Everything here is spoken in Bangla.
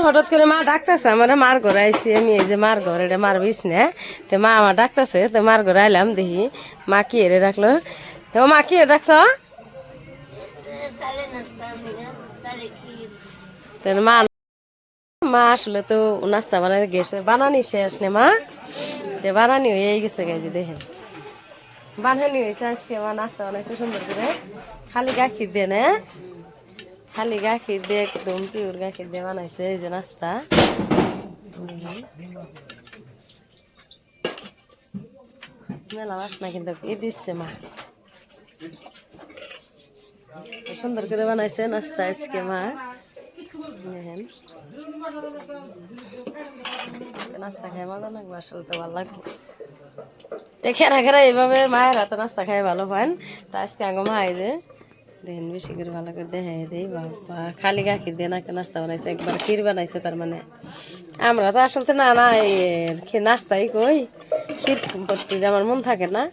হঠাৎ করে মা ডাকতেছে আমার, মার ঘরে আইসি আমি, এই যে মার ঘর, এটা মার বিছ না। তো মা আমার ডাকতেছে, তো মার ঘরে আইলাম, দেখি মা কি এরে রাখলো। ও মা কি এরে রাখছ? মা মা আসলে তো নাস্তা বানাই গেছে, বানানি শেষ নে মা, বানানি হয়ে গেছে গেছে, দেখেন বানানি হয়েছে আজকে। মা নাস্তা বানাইছে সুন্দর করে, খালি গাখির দিয়ে না, খালি গাখির দিয়ে, একদম পিওর গাখির দিয়ে বানাইছে এই যে নাস্তা। মেলা বাসনা কিন্তু ই দিচ্ছে মা, সুন্দর করে বানাইছে নাস্তা আজকে মা। দেখেন নাস্তা খাই মজা লাগবে, আসলে তো ভালো লাগবে। খেরা খেরা এইভাবে মায়ের হাতে নাস্তা খাই ভালো পান। তা আজকে আগে মা এই যে দেখেন বেশি করে ভালো করে দেখাই দেই, বাবা খালি গাখির দিয়ে নাকি নাস্তা বানাইছে, একবার ক্ষীর বানাইছে। তার মানে আমরা তো আসলে না না এই নাস্তাই কই, ক্ষীর করতে আমার মন থাকে না।